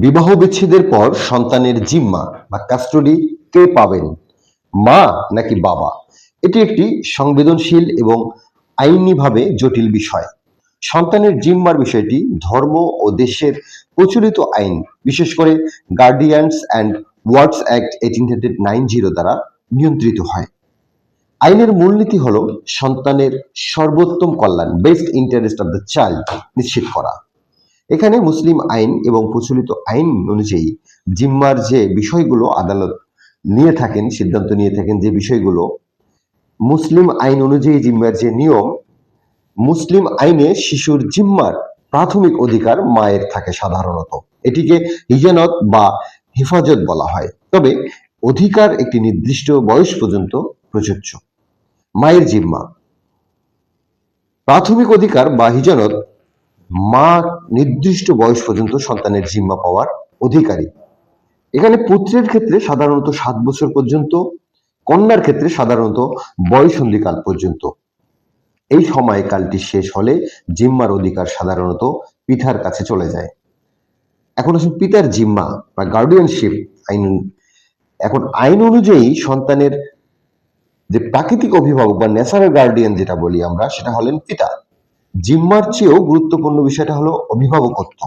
বিবাহ বিচ্ছেদের পর সন্তানের জিম্মা বা কাস্টডি কে পাবেন, মা নাকি বাবা? এটি একটি সংবেদনশীল এবং আইনিভাবে জটিল বিষয়। সন্তানের জিম্মার বিষয়টি ধর্ম ও দেশের প্রচলিত আইন, বিশেষ করে গার্ডিয়ানস অ্যান্ড ওয়ার্ডস অ্যাক্ট 1890 দ্বারা নিয়ন্ত্রিত হয়। আইনের মূলনীতি হল সন্তানের সর্বোত্তম কল্যাণ, best interest of the child নিশ্চিত করা। এখানে মুসলিম আইন এবং প্রচলিত আইন অনুযায়ী জিম্মার যে বিষয়গুলো আদালত নিয়ে থাকেন, সিদ্ধান্ত নিয়ে থাকেন, যে বিষয়গুলো মুসলিম আইন অনুযায়ী জিম্মার যে নিয়ম, মুসলিম আইনে শিশুর জিম্মার প্রাথমিক অধিকার মায়ের থাকে সাধারণত। এটিকে হিজানত বা হেফাজত বলা হয়, তবে অধিকার একটি নির্দিষ্ট বয়স পর্যন্ত প্রযোজ্য। মায়ের জিম্মা প্রাথমিক অধিকার বা হিজানত, মা নির্দিষ্ট বয়স পর্যন্ত সন্তানের জিম্মা পাওয়ার অধিকারী। এখানে পুত্রের ক্ষেত্রে সাধারণত 7 বছর পর্যন্ত, কন্যার ক্ষেত্রে সাধারণত বয়ঃসন্ধিকাল পর্যন্ত। এই সময়কালটি শেষ হলে জিম্মার অধিকার সাধারণত পিতার কাছে চলে যায়। এখন আসলে পিতার জিম্মা বা গার্ডিয়ানশিপ আইন। এখন আইন অনুযায়ী সন্তানের যে প্রাকৃতিক অভিভাবক বা ন্যাচারাল গার্ডিয়ান যেটা বলি আমরা, সেটা হলেন পিতা। জিম্মার চেয়েও গুরুত্বপূর্ণ বিষয়টা হলো অভিভাবকত্ব।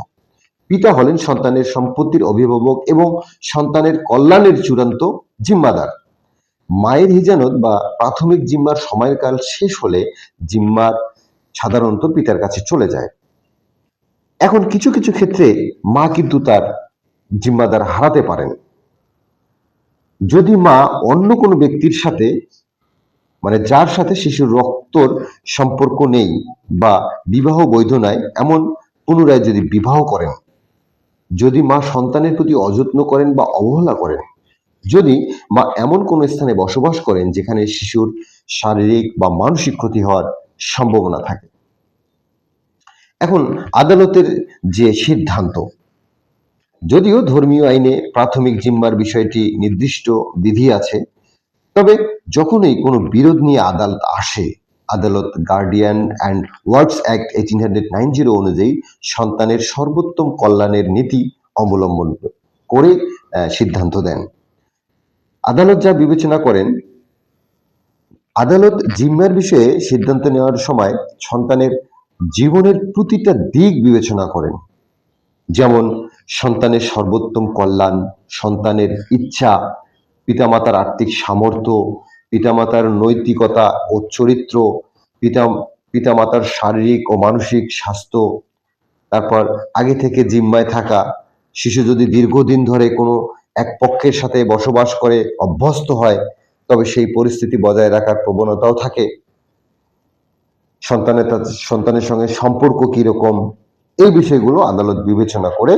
পিতা হলেন সন্তানের সম্পত্তির অভিভাবক এবং সন্তানের কল্যাণের চূড়ান্ত জিম্মাদার। মায়ের হিজানত বা প্রাথমিক জিম্মার সময়কাল শেষ হলে জিম্মার সাধারণত পিতার কাছে চলে যায়। এখন কিছু কিছু ক্ষেত্রে মা কিন্তু তার জিম্মাদার হারাতে পারেন। যদি মা অন্য কোনো ব্যক্তির সাথে, মানে যার সাথে শিশুর রক্তর সম্পর্ক নেই বা বিবাহ বৈধ নয়, এমন পুনরায় যদি বিবাহ করেন, যদি মা সন্তানের প্রতি অযত্ন করেন বা অবহেলা করেন, যদি মা এমন কোনো স্থানে বসবাস করেন যেখানে শিশুর শারীরিক বা মানসিক ক্ষতি হওয়ার সম্ভাবনা থাকে। এখন আদালতের যে সিদ্ধান্ত, যদিও ধর্মীয় আইনে প্রাথমিক জিম্মার বিষয়টি নির্দিষ্ট বিধি আছে, তবে যখনই কোনো বিরোধ নিয়ে আদালত আসে, আদালত গার্ডিয়ান অ্যান্ড ওয়ার্ডস অ্যাক্ট 1890 অনুযায়ী সন্তানের সর্বোত্তম কল্যাণের নীতি অবলম্বন করে সিদ্ধান্ত দেন। আদালত যা বিবেচনা করেন, আদালত জিম্মার বিষয়ে সিদ্ধান্ত নেওয়ার সময় সন্তানের জীবনের প্রতিটা দিক বিবেচনা করেন, যেমন সন্তানের সর্বোত্তম কল্যাণ, সন্তানের ইচ্ছা, পিতামাতার আর্থিক সামর্থ্য, পিতামাতার নৈতিকতা ও চরিত্র, পিতামাতার শারীরিক ও মানসিক স্বাস্থ্য, তারপর আগে থেকে জিম্মায় থাকা শিশু যদি দীর্ঘদিন ধরে কোনো এক পক্ষের সাথে বসবাস করে অভ্যস্ত হয়, তবে সেই পরিস্থিতি বজায় রাখার প্রবণতাও থাকে। সন্তানের সঙ্গে সম্পর্ক কিরকম, এই বিষয়গুলো আদালত বিবেচনা করে